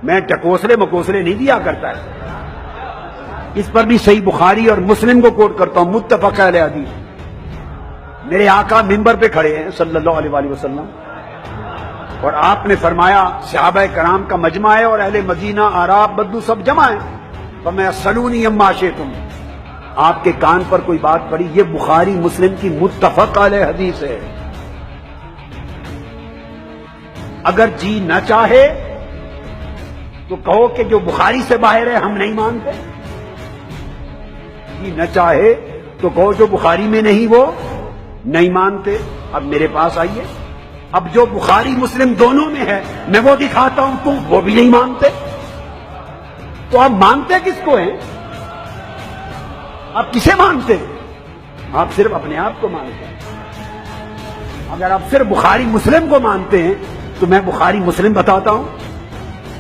میں ٹکوسلے مکوسلے نہیں دیا کرتا ہے. اس پر بھی صحیح بخاری اور مسلم کو کوٹ کرتا ہوں، متفق علیہ حدیث. میرے آقا ممبر پہ کھڑے ہیں صلی اللہ علیہ وآلہ وسلم، اور آپ نے فرمایا صحابہ کرام کا مجمع ہے اور اہل مدینہ اعراب بدو سب جمع ہیں، فرمایا سلونی اما شئتم. آپ کے کان پر کوئی بات پڑی، یہ بخاری مسلم کی متفق علیہ حدیث ہے. اگر جی نہ چاہے تو کہو کہ جو بخاری سے باہر ہے ہم نہیں مانتے، جی نہ چاہے تو کہو جو بخاری میں نہیں وہ نہیں مانتے. اب میرے پاس آئیے، اب جو بخاری مسلم دونوں میں ہے میں وہ دکھاتا ہوں، تم وہ بھی نہیں مانتے، تو آپ مانتے کس کو ہیں؟ آپ کسے مانتے؟ آپ صرف اپنے آپ کو مانتے ہیں. اگر آپ صرف بخاری مسلم کو مانتے ہیں تو میں بخاری مسلم بتاتا ہوں.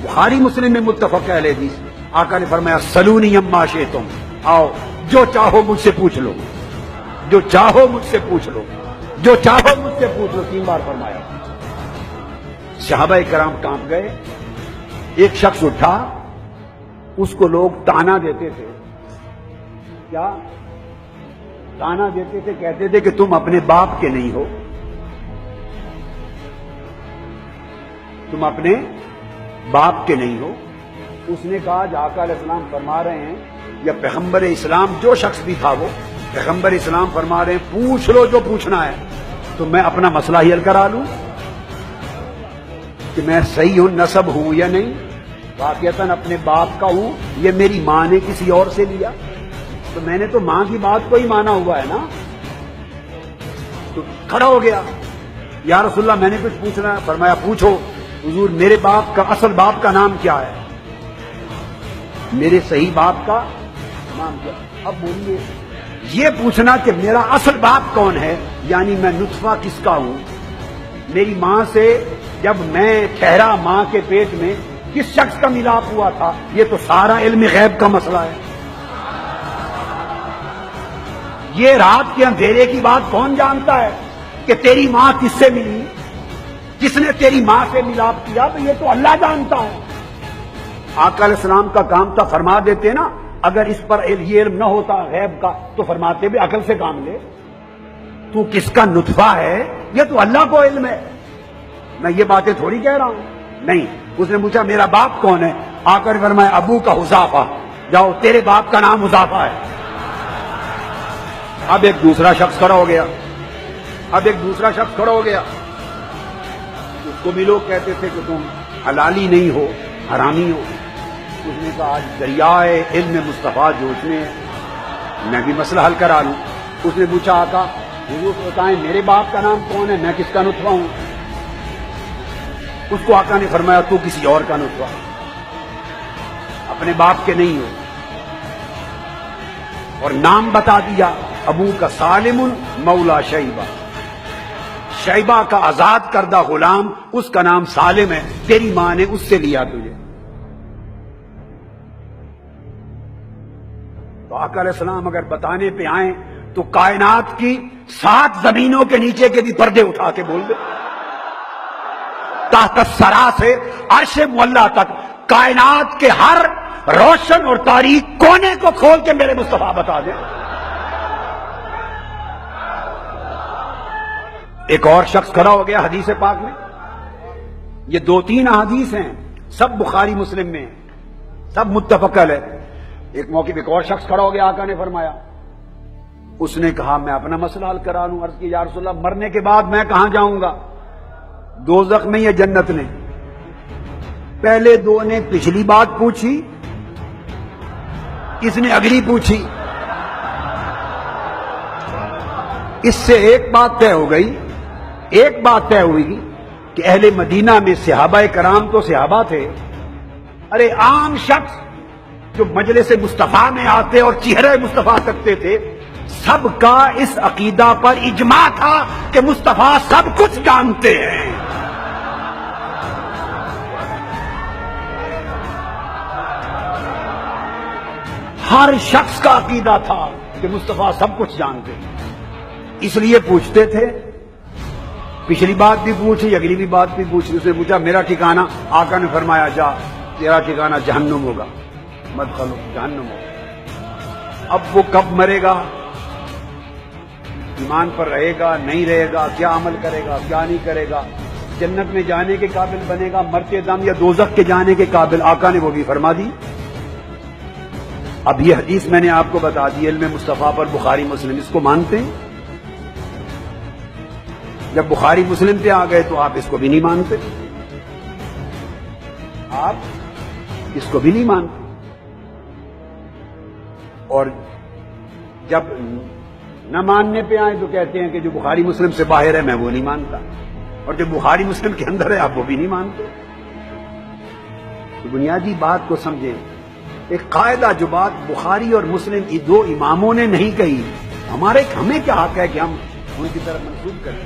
بخاری مسلم میں متفق علیہ حدیث، آقا نے فرمایا سلونی اما شئتم، آؤ جو چاہو مجھ سے پوچھ لو، جو چاہو مجھ سے پوچھ لو، جو چاہو مجھ سے پوچھ لو. 3 بار فرمایا. صحابہ کرام کانپ گئے. ایک شخص اٹھا، اس کو لوگ تانا دیتے تھے. کیا تانا دیتے تھے؟ کہتے تھے کہ تم اپنے باپ کے نہیں ہو، تم اپنے باپ کے نہیں ہو. اس نے کہا جو آقا علیہ السلام فرما رہے ہیں، یا پیغمبر اسلام جو شخص بھی تھا وہ پیغمبر اسلام فرما رہے ہیں پوچھ لو جو پوچھنا ہے، تو میں اپنا مسئلہ حل کرا لوں کہ میں صحیح ہوں، نسب ہوں یا نہیں، واقعتاً اپنے باپ کا ہوں، یہ میری ماں نے کسی اور سے لیا، تو میں نے تو ماں کی بات کو ہی مانا ہوا ہے نا. تو کھڑا ہو گیا، یا رسول اللہ میں نے کچھ پوچھنا ہے. فرمایا پوچھو. حضور میرے باپ کا اصل باپ کا نام کیا ہے؟ میرے صحیح باپ کا نام کیا؟ اب بولیے، یہ پوچھنا کہ میرا اصل باپ کون ہے، یعنی میں نطفہ کس کا ہوں، میری ماں سے جب میں ٹھہرا ماں کے پیٹ میں کس شخص کا ملاپ ہوا تھا، یہ تو سارا علم غیب کا مسئلہ ہے. یہ رات کے اندھیرے کی بات کون جانتا ہے کہ تیری ماں کس سے ملی، کس نے تیری ماں سے ملاپ کیا؟ تو یہ تو اللہ جانتا ہے. آقا علیہ السلام کا کام تھا، فرما دیتے نا، اگر اس پر یہ علم نہ ہوتا غیب کا تو فرماتے بھی عقل سے کام لے، تو کس کا نطفہ ہے یہ تو اللہ کو علم ہے، میں یہ باتیں تھوڑی کہہ رہا ہوں. نہیں. اس نے پوچھا میرا باپ کون ہے؟ آقا نے فرمایا ابو کا حذافہ، جاؤ تیرے باپ کا نام حذافہ ہے. اب ایک دوسرا شخص کھڑا ہو گیا، اس کو بھی لوگ کہتے تھے کہ تم حلالی نہیں ہو، حرامی ہو. اس نے کہا آج دریائے علم مصطفیٰ جوش میں میں بھی مسئلہ حل کرا لوں. اس نے پوچھا آقا حضور کو بتائیں میرے باپ کا نام کون ہے، میں کس کا نطفہ ہوں؟ اس کو آقا نے فرمایا تو کسی اور کا نطفہ، اپنے باپ کے نہیں ہو. اور نام بتا دیا، ابو کا سالم مولا شیبہ، شیبہ کا آزاد کردہ غلام، اس کا نام سالم ہے، تیری ماں نے اس سے لیا تجھے. تو آقا علیہ السلام اگر بتانے پہ آئیں تو کائنات کی 7 زمینوں کے نیچے کے بھی پردے اٹھا کے بول دے، تحت الثری سے عرش معلی تک کائنات کے ہر روشن اور تاریک کونے کو کھول کے میرے مصطفیٰ بتا دے. ایک اور شخص کھڑا ہو گیا حدیث پاک میں. یہ 2-3 احادیث ہیں، سب بخاری مسلم میں ہیں، سب متفق ہے. ایک موقع پہ ایک اور شخص کھڑا ہو گیا، آقا نے فرمایا، اس نے کہا میں اپنا مسئلہ حل کرا لوں. عرض کی یا رسول اللہ مرنے کے بعد میں کہاں جاؤں گا، دوزخ میں یا جنت میں؟ پہلے 2 نے پچھلی بات پوچھی، اس نے اگلی پوچھی. اس سے ایک بات طے ہو گئی، ایک بات طے ہوئی کہ اہل مدینہ میں صحابہ کرام تو صحابہ تھے، ارے عام شخص جو مجلس مصطفیٰ میں آتے اور چہرے مصطفیٰ تکتے تھے، سب کا اس عقیدہ پر اجماع تھا کہ مصطفیٰ سب کچھ جانتے ہیں. ہر شخص کا عقیدہ تھا کہ مصطفیٰ سب کچھ جانتے ہیں، اس لیے پوچھتے تھے. پچھلی بات بھی پوچھی، اگلی بھی بات بھی پوچھی. اس نے پوچھا میرا ٹھکانہ، آقا نے فرمایا جا تیرا ٹھکانہ جہنم ہوگا، مدخل جہنم ہوگا۔ اب وہ کب مرے گا، ایمان پر رہے گا نہیں رہے گا، کیا عمل کرے گا کیا نہیں کرے گا، جنت میں جانے کے قابل بنے گا مرتے دم یا دوزخ کے جانے کے قابل، آقا نے وہ بھی فرما دی۔ اب یہ حدیث میں نے آپ کو بتا دی علم مصطفیٰ پر، بخاری مسلم، اس کو مانتے ہیں؟ جب بخاری مسلم پہ آ گئے تو آپ اس کو بھی نہیں مانتے، آپ اس کو بھی نہیں مانتے، اور جب نہ ماننے پہ آئے تو کہتے ہیں کہ جو بخاری مسلم سے باہر ہے میں وہ نہیں مانتا، اور جو بخاری مسلم کے اندر ہے آپ وہ بھی نہیں مانتے۔ تو بنیادی بات کو سمجھیں، ایک قاعدہ جو بات بخاری اور مسلم یہ دو اماموں نے نہیں کہی، ہمیں کیا حق ہے کہ ہم ان کی طرف منسوب کریں؟